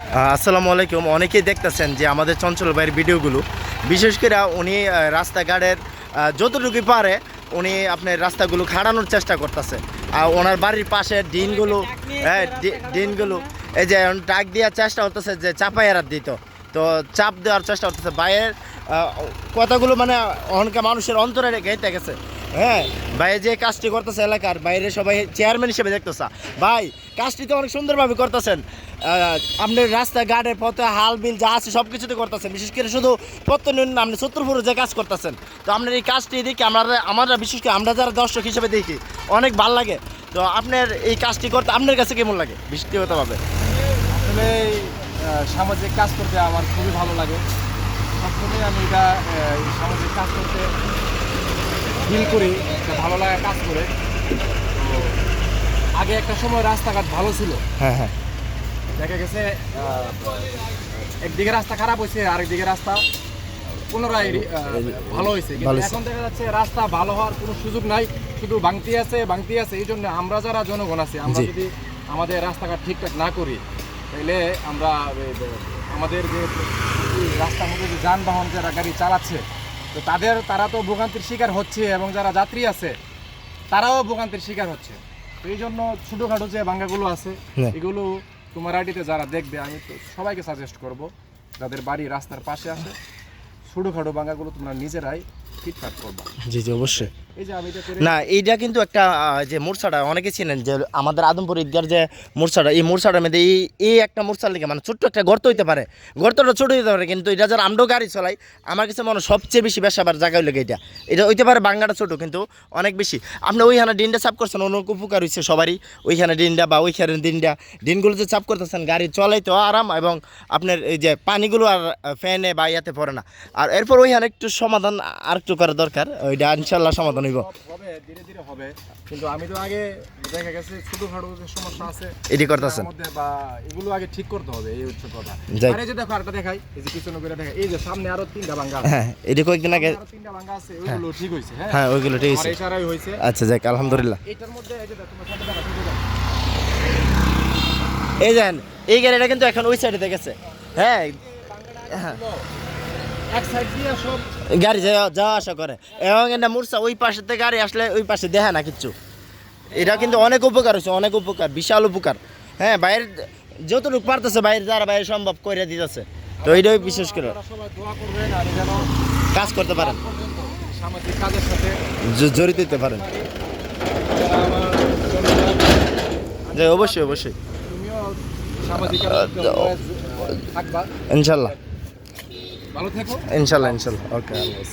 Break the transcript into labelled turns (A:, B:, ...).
A: আসসালামু আলাইকুম। অনেকেই দেখতেছেন যে আমাদের চঞ্চল ভাইয়ের ভিডিওগুলো, বিশেষ করে উনি রাস্তাঘাটের যতটুকু পারে উনি আপনার রাস্তাগুলো খাড়ানোর চেষ্টা করতেছে। আর ওনার বাড়ির পাশে ডিনগুলো এই যে ট্রাক দেওয়ার চেষ্টা করতেছে, যে চাপাই এরাত দিত, তো চাপ দেওয়ার চেষ্টা করতেছে। ভাইয়ের কথাগুলো মানে অনেক মানুষের অন্তরে গেঁথে গেছে। হ্যাঁ, ভাই যে কাজটি করতেছে এলাকার বাইরে সবাই চেয়ারম্যান হিসেবে দেখতেছে। ভাই কাজটি তো অনেক সুন্দরভাবে করতেছেন। আপনার রাস্তাঘাটে পথে হাল বিল যা আছে সব কিছুতে করতেছেন, বিশেষ করে শুধু প্রত্যেকদিন আপনি চতুর্পুরে যে কাজ করতেছেন। তো আপনার এই কাজটি দেখি আমরা বিশেষ করে আমরা যারা দর্শক হিসেবে দেখি অনেক ভালো লাগে। তো আপনার এই কাজটি করতে আপনার কাছে কেমন লাগে ব্যক্তিগতভাবে?
B: আসলে সামাজিক কাজ করতে আমার খুবই ভালো লাগে। সবসময় আমি এটা এই সামাজিক কাজ করতে ফিল করি, একটা ভালো লাগা কাজ করে। তো আগে একটা সময় রাস্তাঘাট ভালো ছিল,
A: হ্যাঁ,
B: দেখা গেছে একদিকে রাস্তা খারাপ হয়েছে, আরেকদিকে রাস্তা পুনরায় ভালো হয়েছে। কিন্তু এখন দেখা যাচ্ছে রাস্তা ভালো হওয়ার কোনো সুযোগ নাই, শুধু ভাঙতি আছে। এই জন্য আমরা যারা জনগণ আছি, আমরা যদি আমাদের রাস্তাঘাট ঠিকঠাক না করি, তাইলে আমরা আমাদের যে রাস্তার মধ্যে যে যানবাহন যারা গাড়ি চালাচ্ছে, তো তারা তো ভোগান্তির শিকার হচ্ছে, এবং যারা যাত্রী আছে তারাও ভোগান্তির শিকার হচ্ছে। তো এই জন্য ছোটোখাটো যে ভাঙ্গাগুলো আছে এগুলো তোমার আইডিতে যারা দেখবে, আমি তো সবাইকে সাজেস্ট করব, যাদের বাড়ি রাস্তার পাশে আসে, ছোটোখাটো ভাঙ্গাগুলো তোমরা নিজেরাই ফিটফাট করবা।
A: জি অবশ্যই।
B: এই যে আমি
A: না, এইটা কিন্তু একটা যে মোরসাটা অনেকে চিনেন, যে আমাদের আদমপুর ঈদগার যে মোরসাটা, এই মোরসাটার মধ্যে এই একটা মোরসার লিখে মানে ছোট্ট একটা গর্ত হইতে পারে, গর্তটা ছোট হইতে পারে, কিন্তু এটা যারা আমরাও গাড়ি চলাই, আমার কাছে মনে হয় সবচেয়ে বেশি বেসাবার জায়গা হইলে এটা হইতে পারে। বাঙ্গাটা ছোট কিন্তু অনেক বেশি। আপনি ওইখানে ডিনটা চাপ করছেন, অনেক উপকার হয়েছে সবারই। ওইখানে ডিনটা বা ওইখানে ডিনগুলো যে চাপ করতেছেন, গাড়ি চলাইতেও আরাম, এবং আপনার এই যে পানিগুলো আর ফ্যানে বা ইয়াতে পড়ে না। আর এরপর ওইখানে একটু সমাধান আর একটু করা দরকার, ওইটা ইনশাল্লাহ সমাধান হইব।
B: হবে, ধীরে ধীরে হবে। কিন্তু আমি তো আগে দেখা গেছে ছোটখাটো যে সমস্যা আছে
A: এটি করতেছেন,
B: বা এগুলো আগে ঠিক করতে হবে, এই হচ্ছে কথা। আর এই যে দেখো আরেকটা দেখাই, এই যে পিছনে করে দেখাই, এই যে সামনে আরো 3টা ভাঙা আছে।
A: হ্যাঁ, এটি কয়েকদিন আগে
B: আরো 3টা ভাঙা আছে, ওইগুলো ঠিক হইছে।
A: হ্যাঁ, ওইগুলো ঠিক আছে।
B: আর ইশারাই হইছে।
A: আচ্ছা, যাক আলহামদুলিল্লাহ।
B: এটার মধ্যে এই যে দেখো তোমার সাথে দেখা শুরু
A: এই যান, এই গাড়িটা কিন্তু এখন ওই সাইডে গেছে। হ্যাঁ,
B: এক সাইড দিয়ে সব
A: গাড়ি যাওয়া আসা করে, এবং এটা মূর্ছা ওই পাশে থেকে গাড়ি আসলে ওই পাশে দেখে না কিচ্ছু। এটা কিন্তু অনেক উপকার হয়েছে, অনেক উপকার, বিশাল উপকার। হ্যাঁ, বাইরের যতটুকু পারতেছে বাইরে যারা বাইরে সম্ভব করে দিতেছে। তো এইটাই বিশেষ করে
B: সবাই দোয়া করবেন, আর যেন
A: কাজ করতে পারেন,
B: সামাজিক কাজের সাথে
A: জড়িত হতে পারেন। যে অবশ্যই অবশ্যই
B: তুমিও সামাজিক থাকবা।
A: ইনশাল্লাহ,
B: ভালো থেকো।
A: ইনশাল্লাহ। ওকে, আল্লাহ হাফেজ।